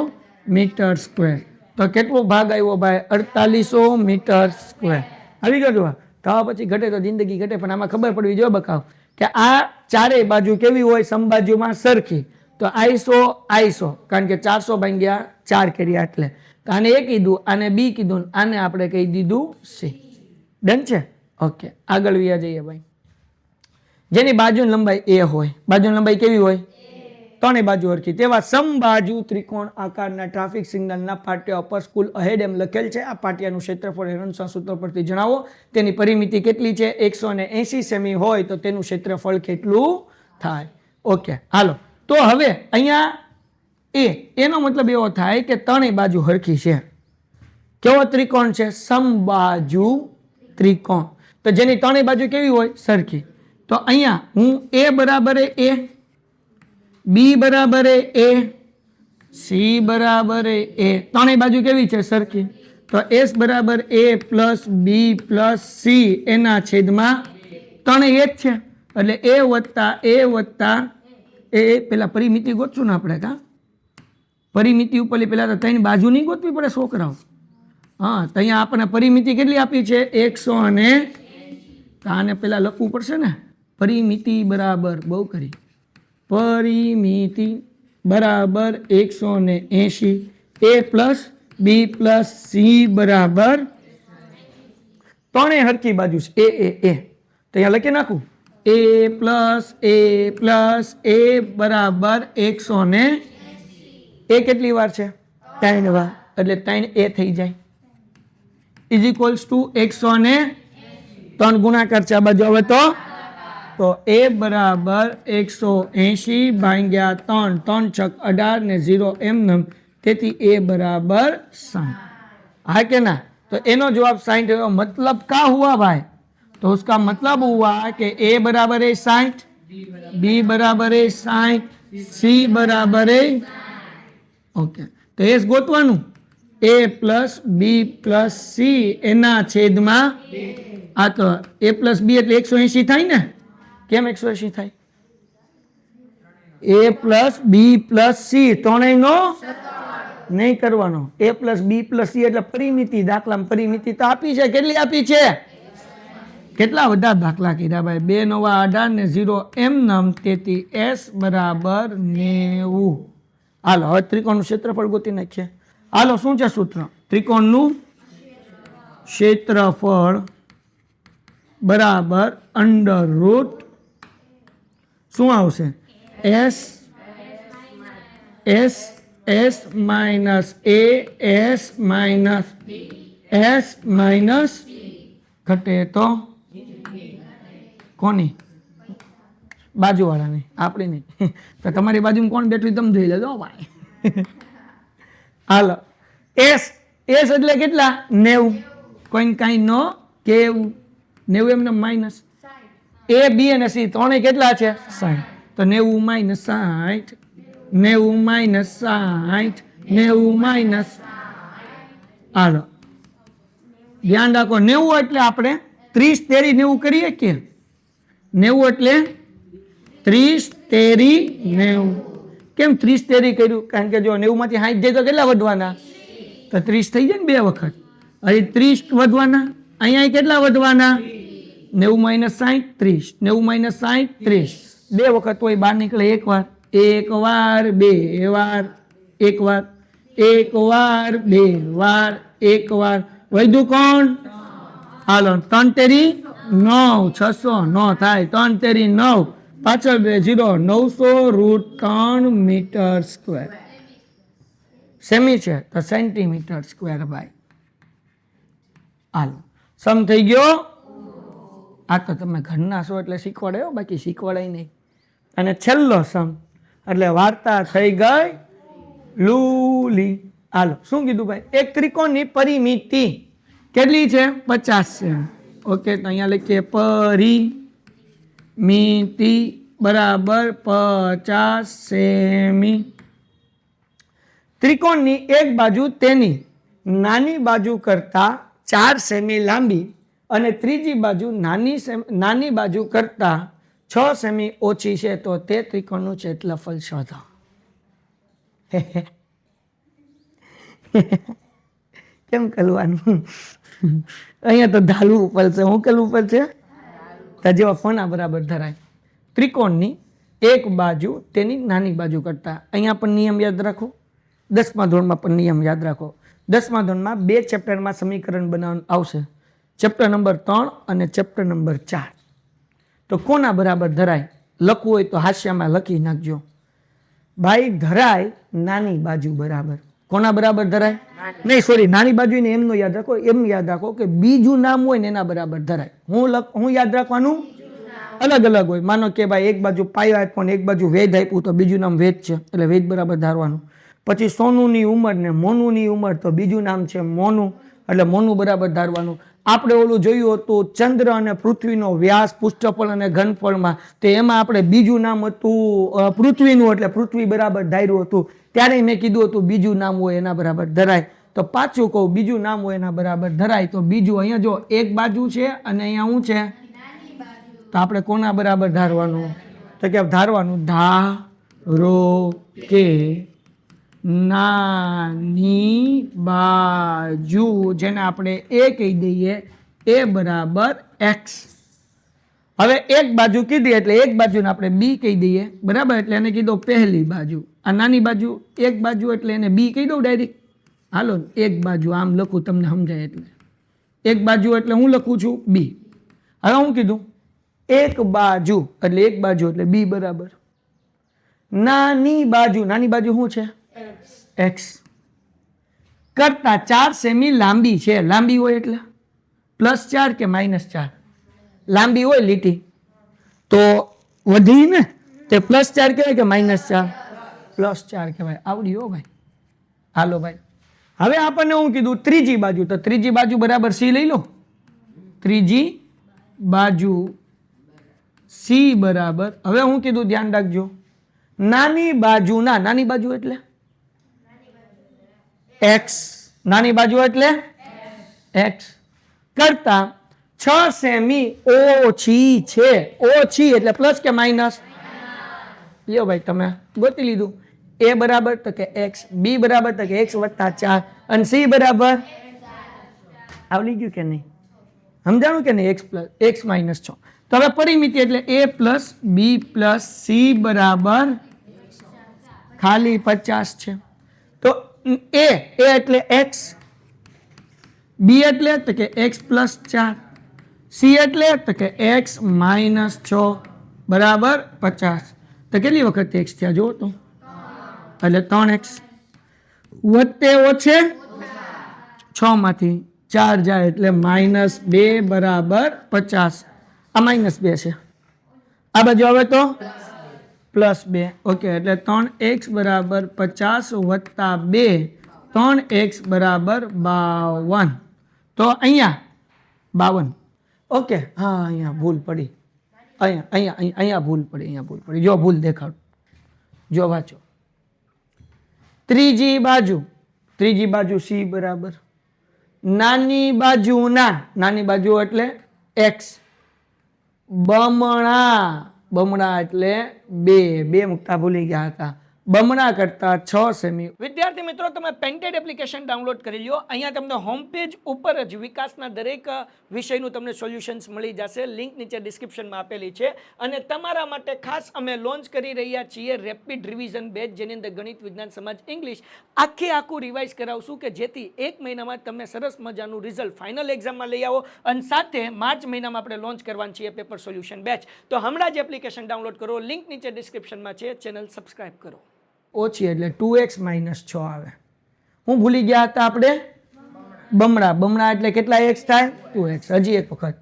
મીટર સ્ક્વેર. તો કેટલો ભાગ આવ્યો ભાઈ 4800 મીટર સ્ક્વેર આવી ગયો. તો પછી ઘટે તો જિંદગી ઘટે, પણ આમાં ખબર પડવી જોઈએ બકાવ કે આ ચારેય બાજુ કેવી હોય સમબાજુમાં સરખી. તો આઈસો કારણ કે 400 ભાગ્યા 4 કર્યા એટલે. તો આને એ કીધું, આને બી કીધું, આને આપણે કહી દીધું સી. ડન છે ઓકે. આગળ વ્યા જઈએ ભાઈ. જેની બાજુની લંબાઈ એ હોય, બાજુની લંબાઈ કેવી હોય ત્રણેય બાજુ હરખી, તેવા સમબાજુ ત્રિકોણ આકારના ટ્રાફિક સિગ્નલના પાટિયા ઉપર સ્કૂલ અહેડ એમ લખેલ છે. આ પાટિયાનું ક્ષેત્રફળ હેરનસા સૂત્ર પરથી જણાવો. તેની પરિમિતિ કેટલી છે 180 સેમી હોય તો તેનું ક્ષેત્રફળ કેટલું થાય. ઓકે હાલો તો હવે અહીંયા એનો મતલબ એવો થાય કે ત્રણેય બાજુ હરખી છે. કેવો ત્રિકોણ છે સમબાજુ ત્રિકોણ. તો જેની ત્રણેય બાજુ કેવી હોય સરખી. તો અહીંયા હું એ બરાબર એ, બી બરાબર એ, સી બરાબર એ, ત્રણેય બાજુ કેવી છે સરખી. તો એસ બરાબર એ પ્લસ બી પ્લસ સી એના છેદમાં ત્રણેય એ જ છે. એટલે એ વત્તા એ પેલા પરિમિતિ ગોતશું ને આપણે. કા પરિમિતિ ઉપરલી પેલા તો ત્રણ બાજુ નહીં ગોતવી પડે છોકરાઓ. હા તો અહીંયા આપણને પરિમિતિ કેટલી આપી છે 100 અને આને પેલા લખવું પડશે ને. પરિમિતિ બરાબર બહુ કરી પરિમિતિ બરાબર 180 એ પ્લસ બી પ્લસ સી બરાબર ત્રણેય હરખી બાજુ છે એ. તો અહીંયા લખી નાખું એ પ્લસ એ બરાબર 100 ને એ કેટલી વાર છે 3 વાર એટલે 3 એ થઈ જાય ઇઝ ઇક્વલ્સ ટુ 100 ને 3 ગુણાકાર છે આ બાજુ. હવે તો એ બરાબર 180 ભાગ્યા 3 3 છક 18 ને 0 એમ. તેથી એ બરાબર 60. હા કે ના. तो एनो जवाब 60 है. मतलब क्या हुआ भाई? तो उसका मतलब हुआ कि ए बराबर है 60, बी बराबर है 60, सी बराबर है ओके. तो एस गोतवानु ए प्लस बी प्लस सी एना छेद में आ तो ए प्लस बी एटले 180 थाय ने. केम 180 थाय? ए प्लस बी प्लस सी त्रणेय नो नहीं करवानो. ए प्लस बी प्लस सी એટલે પરિમિતિ. દાખલામાં પરિમિતિ તો આપી છે. કેટલી આપી છે? કેટલા બધા દાખલા કીધા ભાઈ. 2 9 18 ને 0 એમ નામ. તેથી s બરાબર 90. હાલો હવે ત્રિકોણનું ક્ષેત્રફળ ગોતી નાખીએ. હાલો શું છે સૂત્ર? ત્રિકોણનું ક્ષેત્રફળ બરાબર અંડર રૂટ શું આવશે S S s minus a s minus S minus ઘટે તો કોની બાજુવાળાની આપણી નહીં તો તમારી બાજુમાં કોણ બેઠું તમે જોઈ લેજો ભાઈ હાલો એસ એસ એટલે કેટલા 90 કોઈને કાંઈ ન કેવું 90 એમને માઇનસ એ બી અને સી ત્રણેય કેટલા છે 60 તો 90 માઇનસ 60 90 માઇનસ 60 90 માઇનસ હાલો ધ્યાન રાખો 90 એટલે આપણે 30 તેરી 90 કરીએ કે 90 એટલે 30 તેરી 90 કેમ 30 તેરી કર્યું કારણ કે જો 90 માંથી 60 જાય તો કેટલા વધવાના તો 30 થઈ જાય ને બે વખત અહીં 30 વધવાના અહીંયા કેટલા વધવાના 90 માઇનસ 60 30 90 માઇનસ 60 30 બે વખત હોય બહાર નીકળે એક વાર બે વાર એક વાર બે વાર એક વાર વધ્યું કોણ હાલો 3 તેરી 9 609 થાય 3 તેરી 9 પાછળ 2 0 900√3 મીટર સ્ક્વેર સેમી છે તો સેન્ટીમીટર સ્ક્વેર ભાઈ હાલો સમ થઈ ગયો આ તો તમે ઘરના છો એટલે શીખવાડ્યો બાકી શીખવાડાય નહીં અને છેલ્લો સમ એટલે વાર્તા થઈ ગઈ લૂલી હાલો શું કીધું ભાઈ એક ત્રિકોણની પરિમિતિ કેટલી છે 50 છે ઓકે તો અહીંયા લખીએ પરિમિતિ બરાબર 50 સેમી ત્રિકોણની એક બાજુ તેની નાની બાજુ કરતા 4 સેમી લાંબી અને ત્રીજી બાજુ નાની બાજુ કરતા 6 સેમી ઓછી છે તો તે ત્રિકોણનું ક્ષેત્રફળ શોધો કેમ કરવાનું અહીંયા તો ધાલવું પડશે શું કરવું પડશે તો જેવા ફોના બરાબર ધરાય ત્રિકોણની એક બાજુ તેની નાની બાજુ કરતા અહીંયા પણ નિયમ યાદ રાખો 10મા ધોરણમાં પણ નિયમ યાદ રાખો 10મા ધોરણમાં 2 ચેપ્ટરમાં સમીકરણ બનાવવાનું આવશે ચેપ્ટર નંબર 3 અને ચેપ્ટર નંબર 4 તો કોના બરાબર ધરાય લખવું હોય તો હાસ્યમાં લખી નાખજો ભાઈ ધરાય નાની બાજુ બરાબર કોના બરાબર ધરાય નહીં સોરી નાની બાજુ ને એમનો યાદ રાખો એમ યાદ રાખો કે બીજું નામ હોય ને એના બરાબર ધરાય હું યાદ રાખવાનું અલગ અલગ હોય માનો કે ભાઈ એક બાજુ પાયો આપ્યો ને એક બાજુ વેદ આપ્યું તો બીજું નામ વેદ છે એટલે વેદ બરાબર ધારવાનું પછી સોનુની ઉંમર ને મોનુની ઉંમર તો બીજું નામ છે મોનું એટલે મોનું બરાબર ધારવાનું આપણે ઓલું જોયું હતું ચંદ્ર અને પૃથ્વીનો વ્યાસ પુષ્ઠફળ અને ઘનફળમાં તો એમાં આપણે બીજું નામ હતું પૃથ્વીનું એટલે પૃથ્વી બરાબર ધાર્યું હતું ત્યારે મેં કીધું હતું બીજું નામ હોય એના બરાબર ધરાય તો પાછું કહું બીજું નામ હોય એના બરાબર ધરાય તો બીજું અહીંયા જો એક બાજુ છે અને અહીંયા શું છે તો આપણે કોના બરાબર ધારવાનું તો કે ધારવાનું ધારો કે નાની બાજુ જેને આપણે એ કહી દઈએ એ બરાબર x હવે એક બાજુ કીધી એટલે એક બાજુને આપણે બી કહી દઈએ બરાબર એટલે એને કીધું પહેલી બાજુ આ નાની બાજુ એક બાજુ એટલે એને બી કહી દઉં ડાયરેક્ટ હાલો એક બાજુ આમ લખું તમને સમજાય એટલે એક બાજુ એટલે હું લખું છું બી હવે હું કીધું એક બાજુ એટલે બી બરાબર નાની બાજુ શું છે x કરતા 4 સેમી લાંબી છે લાંબી હોય એટલે +4 કે -4 લાંબી હોય લીટી તો વધી ને તે +4 કહેવાય કે -4 +4 કહેવાય આવડી હો ભાઈ હાલો ભાઈ હવે આપણને હું કીધું ત્રીજી બાજુ તો ત્રીજી બાજુ બરાબર સી લઈ લો ત્રીજી બાજુ સી બરાબર હવે હું કીધું ધ્યાન રાખજો નાની બાજુ એટલે x નાની બાજુ એટલે x કરતા 6 સેમી ઓછી છે ઓછી એટલે પ્લસ કે માઇનસ લ્યો ભાઈ તમે ગોતી લીધું a બરાબર તો કે x b બરાબર તો કે x + 4 અને c બરાબર આવડી ગયું કે નહીં સમજાણું કે નહીં x - 6 તો હવે પરિમિતિ એટલે a + b + c બરાબર ખાલી 50 છે તો a એટલે x બી એટલે તો કે x પ્લસ 4, સી એટલે તો કે x માઇનસ 6 બરાબર 50. તો કેટલી વખત x થયા જુઓ તો, એટલે 3x વત્તે ઓછે 6 માંથી 4 જાય એટલે -2 બરાબર 50. આ -2 છે, આ બાજુ આવે તો +2. ઓકે, એટલે 3x બરાબર 50 વત્તા 2, 3x બરાબર 52. તો અહીંયા 52. ઓકે, હા અહીંયા ભૂલ પડી, અહીંયા ભૂલ પડી. જો ભૂલ દેખાડું, જો વાંચો. ત્રીજી બાજુ c બરાબર નાની બાજુ એટલે x, બમણા એટલે 2 મૂકતા ભૂલી ગયા હતા, બમણા કરતા 6 સેમી. વિદ્યાર્થી મિત્રો, તમે પેન્ટેડ એપ્લિકેશન ડાઉનલોડ કરી લો. અહીંયા તમને હોમ પેજ ઉપર જ વિકાસના દરેક વિષયનું તમને સોલ્યુશન્સ મળી જશે. લિંક નીચે ડિસ્ક્રિપ્શનમાં આપેલી છે. અને તમારા માટે ખાસ અમે લોન્ચ કરી રહ્યા છીએ રેપિડ રિવિઝન બેચ, જેની અંદર ગણિત, વિજ્ઞાન, સમાજ, ઇંગ્લિશ આખું રિવાઇઝ કરાવશું કે જેથી 1 મહિનામાં તમે સરસ મજાનું રિઝલ્ટ ફાઇનલ એક્ઝામમાં લઈ આવો. અને સાથે માર્ચ મહિનામાં આપણે લોન્ચ કરવાની છીએ પેપર સોલ્યુશન બેચ. તો હમણાં જ એપ્લિકેશન ડાઉનલોડ કરો, લિંક નીચે ડિસ્ક્રિપ્શનમાં છે. ચેનલ સબસ્ક્રાઇબ કરો. ઓછી એટલે 2x માઇનસ 6 આવે. હું ભૂલી ગયા હતા આપણે બમણા એટલે કેટલા x થાય? 2x. હજી એક વખત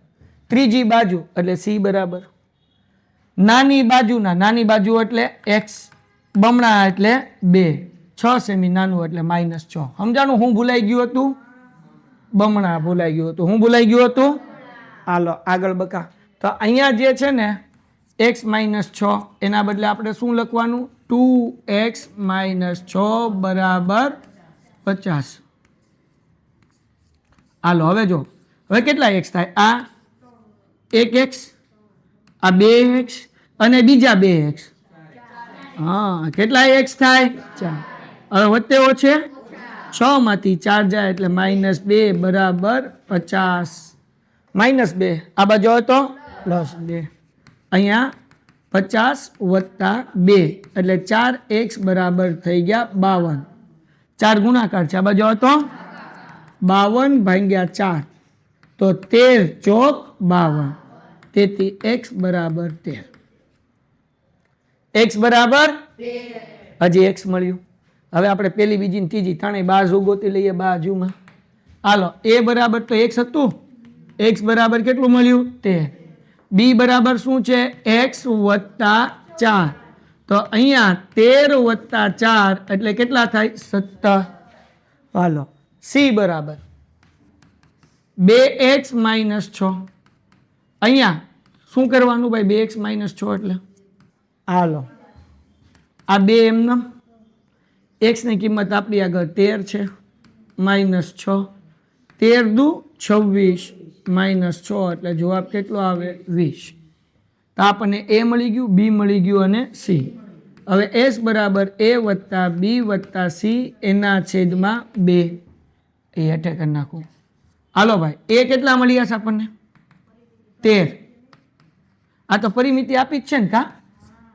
ત્રીજી બાજુ એટલે c બરાબર નાની બાજુ એટલે x, બમણા એટલે 2, 6 સેમી નાનું એટલે -6. સમજાણું? હું ભૂલાઈ ગયું હતું, બમણા ભૂલાઈ ગયું હતું. હું ભૂલાઈ ગયું હતું. હાલો આગળ બકા. તો અહીંયા જે છે ને x માઇનસ 6, એના બદલે આપણે શું લખવાનું? 2x માઇનસ 6 બરાબર 50. હાલો હવે જો, હવે કેટલા x થાય? આ 1x, આ 2x અને બીજા 2x. હા, કેટલા x થાય? 4. હવે વચ્ચે ઓછે 6 માંથી 4 જાય એટલે -2 બરાબર 50. -2 આ બાજુ હોય તો +2. અહીંયા 50 વત્તા 2 એટલે 4x બરાબર થઈ ગયા 52. 4 ગુણાકાર છે, આ બાજુ હોય તો 52 ભાગ્યા 4 તો 13 ચોક 52. તેથી x બરાબર 13. x બરાબર 13. હજી x મળ્યું. હવે આપણે પેલી, બીજી, ત્રીજી, ત્રણેય બાજુ ગોતી લઈએ બાજુમાં. હાલો, a બરાબર તો x હતું, x બરાબર કેટલું મળ્યું? 13. b બરાબર શું છે? x વત્તા 4. તો અહીંયા 13 વત્તા 4 એટલે કેટલા થાય? 17. હાલો, c બરાબર 2x માઇનસ 6. અહીંયા શું કરવાનું ભાઈ? 2x માઇનસ 6 એટલે હાલો આ 2 એમને x ની કિંમત આપણી આગળ 13 છે, -6. 13 દુ 26 -6 એટલે જવાબ કેટલો આવે? 20. તો આપણને a મળી ગયું, b મળી ગયું અને c. હવે s બરાબર a વત્તા b વત્તા c એના છેદમાં 2. એ હેઠે કરી નાખું. હાલો ભાઈ, a કેટલા મળ્યા છે આપણને? 13. આ તો પરિમિતિ આપી જ છે ને? કા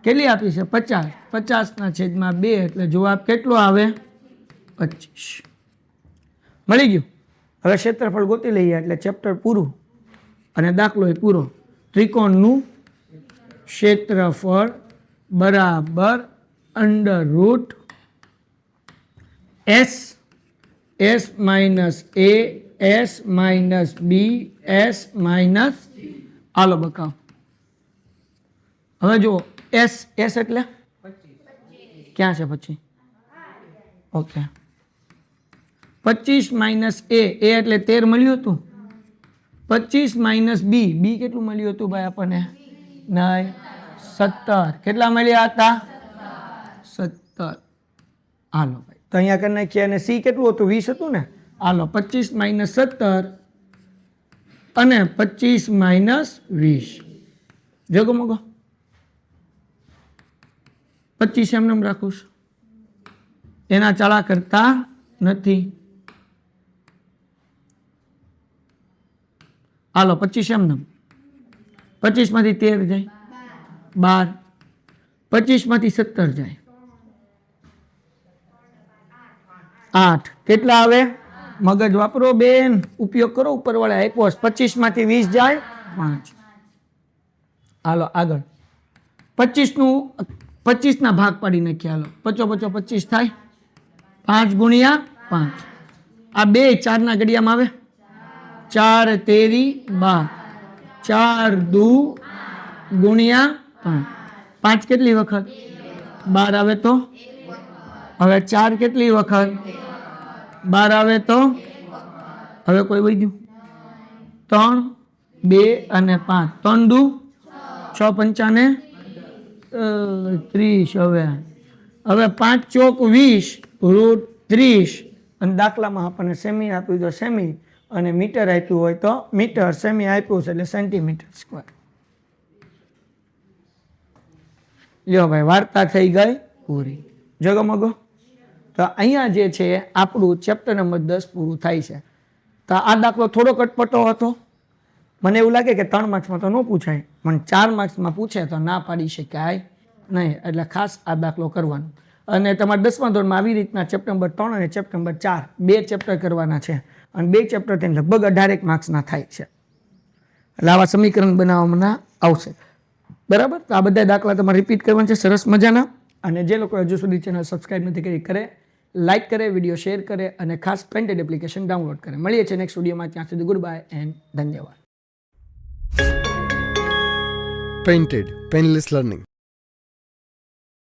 કેટલી આપી છે? 50. 50 ના છેદમાં 2 એટલે જવાબ કેટલો આવે? 25. મળી ગયું. હવે ક્ષેત્રફળ ગોતી લઈએ એટલે ચેપ્ટર પૂરું અને દાખલો એ પૂરો. ત્રિકોણનું ક્ષેત્રફળ બરાબર √ s minus a s minus b s minus. હાલો બકાવ. હવે જુઓ, s એટલે ક્યાં છે પછી? ઓકે, 25 માઇનસ a એટલે 13 મળ્યું હતું. 25 માઇનસ b કેટલું મળ્યું હતું ભાઈ આપણને? 17. કેટલા મળ્યા હતા? 17. હાલો ભાઈ, તો અહીંયા કરી નાખીએ. અને c કેટલું હતું? 20 હતું ને? હાલો, 25 માઇનસ 17 અને 25 માઇનસ 20. જોગો મોગો 25 એમ રાખું છું, એના ચાળા કરતા નથી. હાલો 25 એમ 25 માંથી 13 જાય 12, 25 માંથી 17 જાય 8. કેટલા આવે? મગજ વાપરો બેન, ઉપયોગ કરો. ઉપરવાળા આપ્યો 25 માંથી 20 જાય 5. હાલો આગળ 25 ના ભાગ પાડી નાખ્યા. હાલો 55 25 થાય 5 ગુણ્યા 5. આ બે 4 ના ઘડિયામાં આવે 4 તેરી 12. 4 દુ ગુણ્યા 5. 5 કેટલી વખત 12 આવે તો હવે 4 કેટલી વખત 12 આવે તો હવે કોઈ વધ્યું 3 2 અને 5. 3 દુ 6 પંચાને 30. હવે 5 ચોક 20 રૂટ 30. અને દાખલામાં આપણને સેમી આપ્યું તો સેમી અને મીટર આપ્યું હોય તો મીટર. સેમી આપ્યું છે એટલે સેન્ટીમીટર સ્ક્વેર. લ્યો ભાઈ વાર્તા થઈ ગઈ પૂરી. જગમગો. તો અહીંયા જે છે આપણું ચેપ્ટર નંબર 10 પૂરું થાય છે. તો આ દાખલો થોડો કટપટો હતો. મને એવું લાગે કે 3 માર્ક્સમાં તો ન પૂછાય, પણ 4 માર્ક્સમાં પૂછે તો ના પાડી શકાય નહીં. એટલે ખાસ આ દાખલો કરવાનો. અને તમારે 10મા ધોરણમાં આવી રીતના ચેપ્ટર નંબર 3 અને ચેપ્ટર નંબર 4 બે ચેપ્ટર કરવાના છે. અને બે ચેપ્ટર તેને લગભગ 18 માર્ક્સના થાય છે. એટલે આવા સમીકરણ બનાવવામાં આવશે. બરાબર. તો આ બધા દાખલા તમારે રિપીટ કરવાના છે સરસ મજાના. અને જે લોકો હજુ સુધી ચેનલ સબસ્ક્રાઇબ નથી કરી કરે, લાઇક કરે, વિડીયો શેર કરે અને ખાસ પેન્ટેડ એપ્લિકેશન ડાઉનલોડ કરે. મળીએ છીએ નેક્સ્ટ વિડીયોમાં. ત્યાં સુધી ગુડ બાય એન્ડ ધન્યવાદ. Painted Painless Learning.